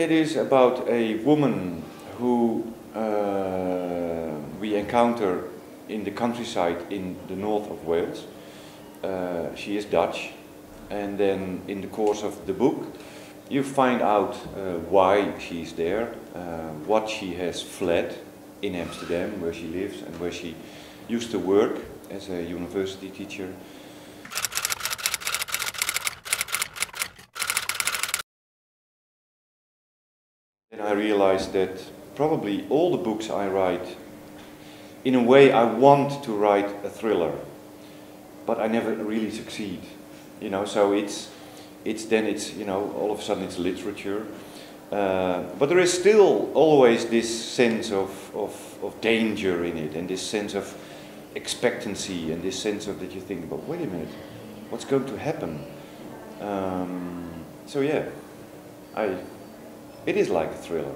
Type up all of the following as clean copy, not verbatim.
it is about a woman who we encounter in the countryside in the north of Wales. She is Dutch, and then in the course of the book you find out why she's there, what she has fled in Amsterdam, where she lives and where she used to work as a university teacher. Then I realized that probably all the books I write, in a way I want to write a thriller, but I never really succeed. You know, so it's you know, all of a sudden it's literature. But there is still always this sense of danger in it, and this sense of expectancy, and this sense of that you think about, wait a minute, what's going to happen? So yeah, it is like a thriller.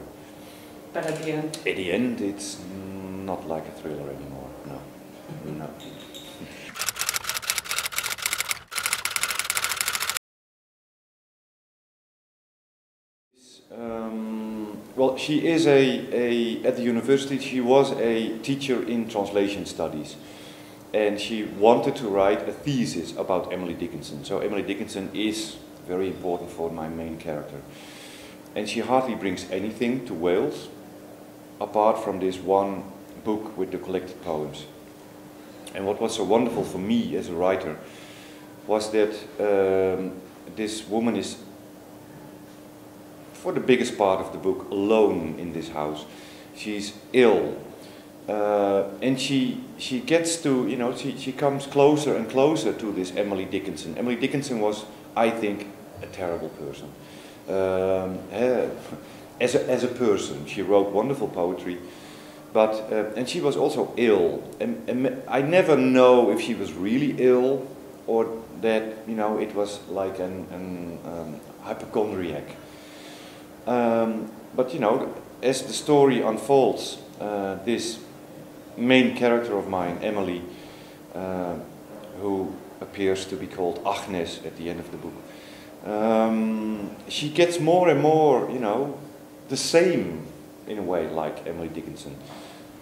But at the end? At the end, it's not like a thriller anymore, no. No. Well, she is at the university, she was a teacher in translation studies. And she wanted to write a thesis about Emily Dickinson. So Emily Dickinson is very important for my main character. And she hardly brings anything to Wales, apart from this one book with the collected poems. And what was so wonderful for me as a writer was that this woman is, for the biggest part of the book, alone in this house. She's ill. And she gets to, you know, she comes closer and closer to this Emily Dickinson. Emily Dickinson was, I think, a terrible person. As a person, she wrote wonderful poetry, but and she was also ill. And I never know if she was really ill or that, you know, it was like an hypochondriac. But you know, as the story unfolds, this main character of mine, Emelie, who appears to be called Agnes at the end of the book, she gets more and more, you know, the same in a way like Emily Dickinson.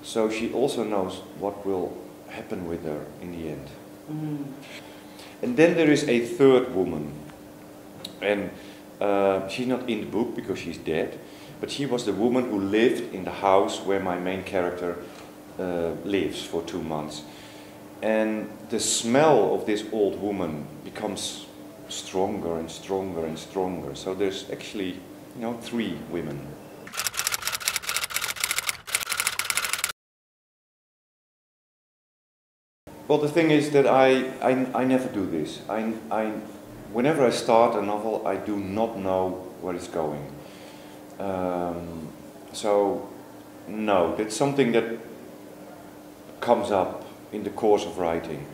So she also knows what will happen with her in the end. Mm. And then there is a third woman, and she's not in the book because she's dead, but she was the woman who lived in the house where my main character lives for 2 months. And the smell of this old woman becomes stronger and stronger and stronger. So there's actually, you know, 3 women. Well, the thing is that I never do this. Whenever I start a novel, I do not know where it's going. So, no, that's something that comes up in the course of writing.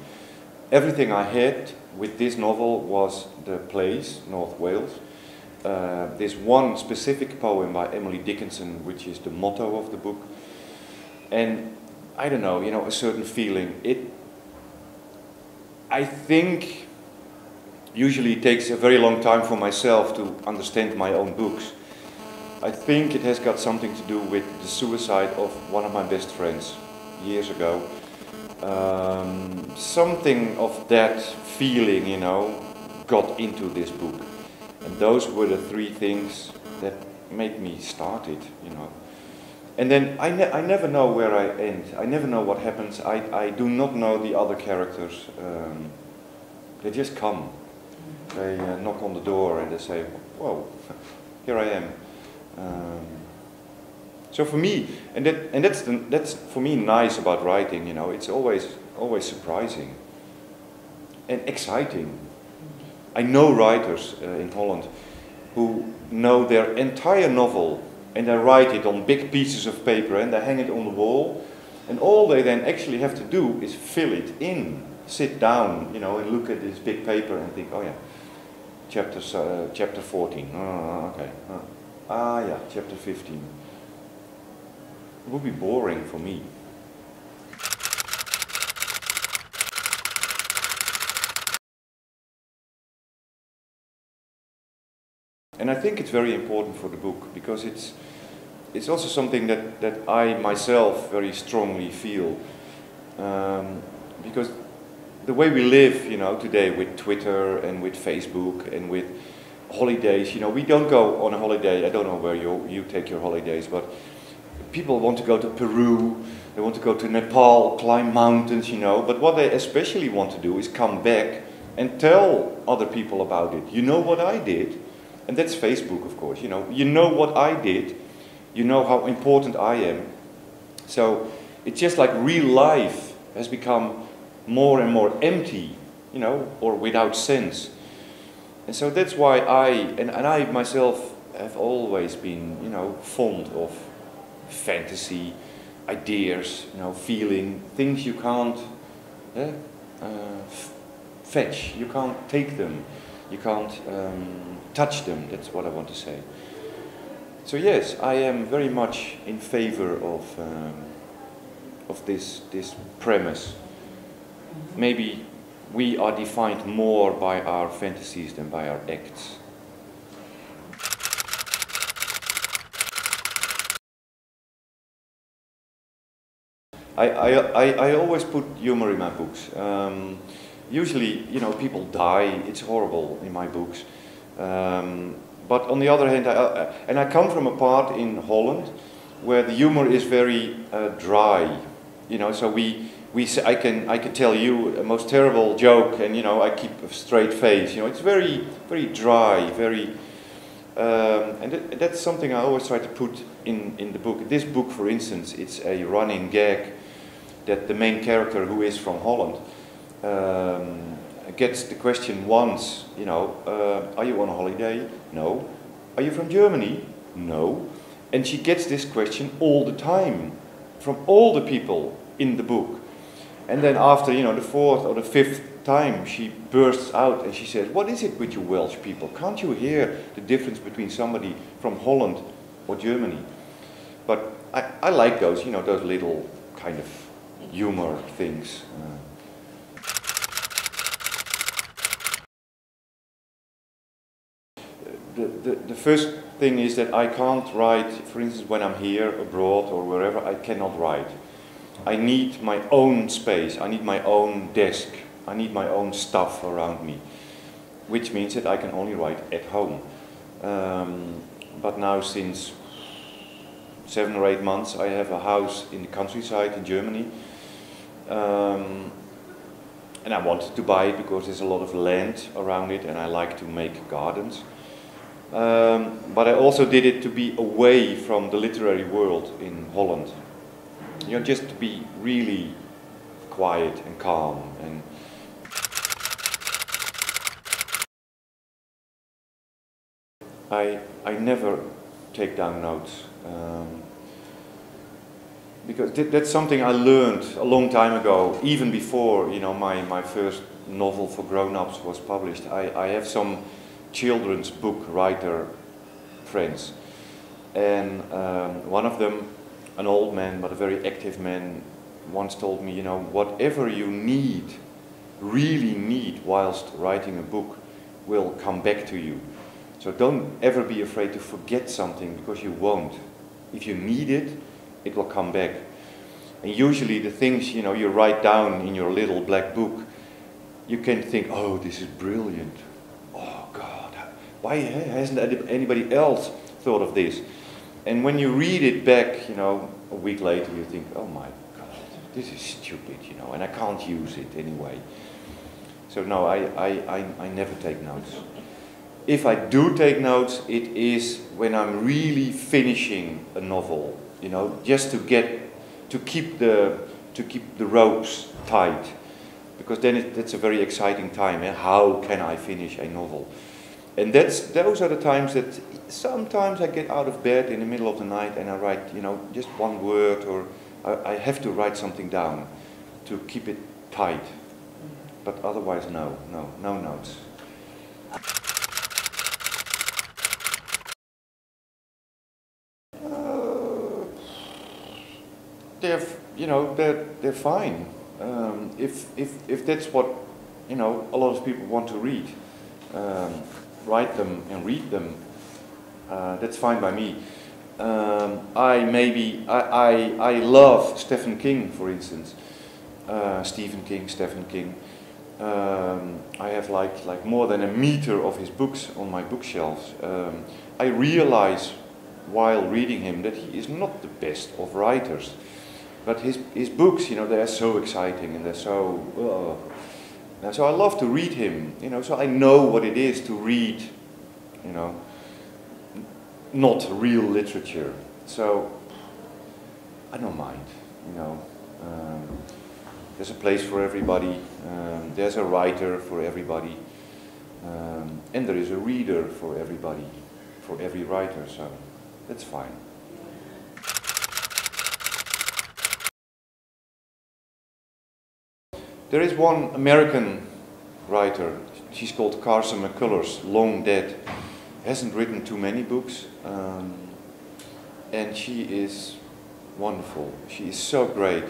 Everything I had with this novel was the place, North Wales. There's one specific poem by Emily Dickinson, which is the motto of the book. And I don't know, you know, a certain feeling. I think usually it takes a very long time for myself to understand my own books. I think it has got something to do with the suicide of one of my best friends years ago. Something of that feeling, you know, got into this book. And those were the 3 things that made me start it, you know. And then I never know where I end. I never know what happens. I do not know the other characters. They just come. They knock on the door and they say, whoa, here I am. So for me, and that's for me nice about writing, you know, it's always surprising and exciting. I know writers in Holland who know their entire novel and they write it on big pieces of paper and they hang it on the wall, and all they then actually have to do is fill it in, sit down, you know, and look at this big paper and think, oh yeah, chapter 14, oh, okay, yeah, chapter 15. It would be boring for me. And I think it's very important for the book, because it's also something that I myself very strongly feel. Because the way we live, you know, today with Twitter and with Facebook and with holidays, you know, we don't go on a holiday. I don't know where you take your holidays, but people want to go to Peru, they want to go to Nepal, climb mountains, you know, but what they especially want to do is come back and tell other people about it. You know what I did? And that's Facebook, of course, you know what I did, you know how important I am. So it's just like real life has become more and more empty, you know, or without sense. And so that's why I myself have always been, you know, fond of fantasy, ideas, you know, feeling, things you can't fetch, you can't take them, you can't touch them, that's what I want to say. So yes, I am very much in favor of this premise. Maybe we are defined more by our fantasies than by our acts. I always put humor in my books. Usually, you know, people die, it's horrible in my books. But on the other hand, I come from a part in Holland where the humor is very dry. You know, so I can tell you a most terrible joke, and you know, I keep a straight face. You know, it's very, very dry, very, and that's something I always try to put in the book. This book, for instance, it's a running gag that the main character, who is from Holland, gets the question once. You know, are you on a holiday? No. Are you from Germany? No. And she gets this question all the time from all the people in the book. And then after, you know, the fourth or the fifth time, she bursts out and she says, "What is it with you Welsh people? Can't you hear the difference between somebody from Holland or Germany?" But I like those, you know, those little kind of humor things. The first thing is that I can't write, for instance, when I'm here, abroad or wherever, I cannot write. I need my own space, I need my own desk, I need my own stuff around me, which means that I can only write at home. But now since 7 or 8 months I have a house in the countryside in Germany, and I wanted to buy it because there's a lot of land around it and I like to make gardens. But I also did it to be away from the literary world in Holland. You know, just to be really quiet and calm. And I never take down notes. Because that's something I learned a long time ago, even before, you know, my first novel for grown-ups was published. I have some children's book writer friends, and one of them, an old man but a very active man, once told me, you know, whatever you need, really need whilst writing a book will come back to you. So don't ever be afraid to forget something, because you won't. If you need it, it will come back. And usually the things, you know, you write down in your little black book, you can think, oh, this is brilliant. Oh God, why hasn't anybody else thought of this? And when you read it back, you know, a week later, you think, oh my God, this is stupid, you know, and I can't use it anyway. So no, I never take notes. If I do take notes, it is when I'm really finishing a novel, you know, just to keep the ropes tight, because then that's a very exciting time. Eh? How can I finish a novel? And those are the times that sometimes I get out of bed in the middle of the night and I write, you know, just one word, or I have to write something down to keep it tight. But otherwise, no notes. They're fine. If that's what, you know, a lot of people want to read, write them and read them. That's fine by me. I love Stephen King, for instance. Stephen King, Stephen King. I have like more than a meter of his books on my bookshelves. I realize while reading him that he is not the best of writers, but his books, you know, they are so exciting and they're so. And so I love to read him, you know. So I know what it is to read, you know, not real literature. So I don't mind, you know. There's a place for everybody. There's a writer for everybody, and there is a reader for everybody, for every writer. So that's fine. There is one American writer. She's called Carson McCullers, long dead. Hasn't written too many books, and she is wonderful. She is so great,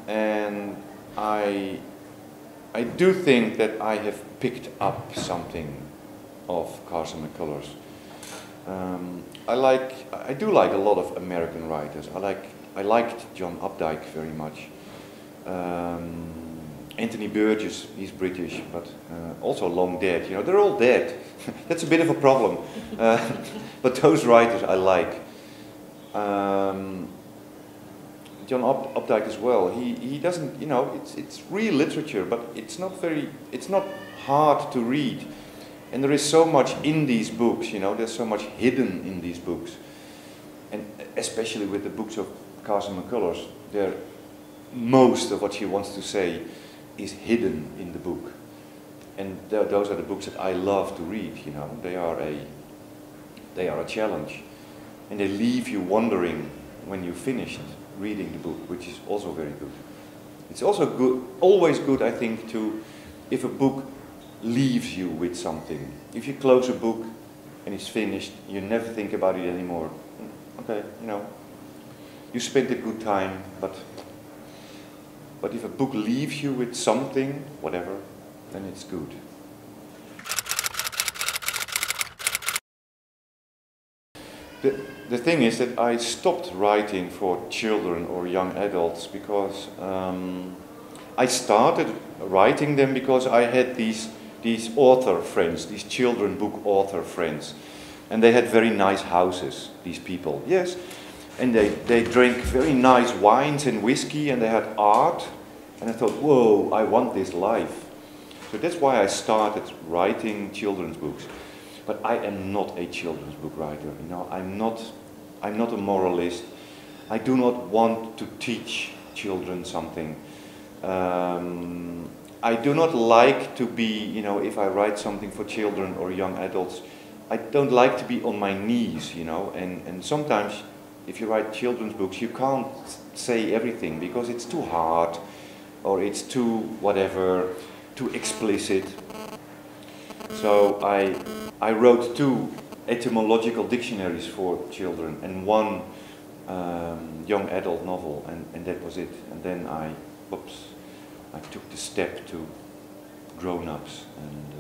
and I do think that I have picked up something of Carson McCullers. I do like a lot of American writers. I liked John Updike very much. Anthony Burgess, he's British, but also long dead. You know, they're all dead. That's a bit of a problem. But those writers I like. John Updike as well. He doesn't, you know, it's real literature, but it's not hard to read. And there is so much in these books, you know, there's so much hidden in these books. And especially with the books of Carson McCullers, most of what she wants to say is hidden in the book. And those are the books that I love to read, you know. They are a challenge. And they leave you wondering when you finished reading the book, which is also very good. It's also good, always good, I think, if a book leaves you with something. If you close a book and it's finished, you never think about it anymore. Okay, you know, you spent a good time, but if a book leaves you with something, whatever, then it's good. The thing is that I stopped writing for children or young adults because I started writing them because I had these author friends, these children book author friends, and they had very nice houses, these people, yes, and they drank very nice wines and whiskey, and they had art, and I thought, whoa, I want this life. So that's why I started writing children's books. But I am not a children's book writer, you know. I'm not a moralist. I do not want to teach children something. I do not like to be, you know, if I write something for children or young adults, I don't like to be on my knees, you know. And sometimes, if you write children's books, you can't say everything because it's too hard, or it's too whatever, too explicit. So I wrote 2 etymological dictionaries for children and 1 young adult novel, and that was it. And then I took the step to grown-ups, and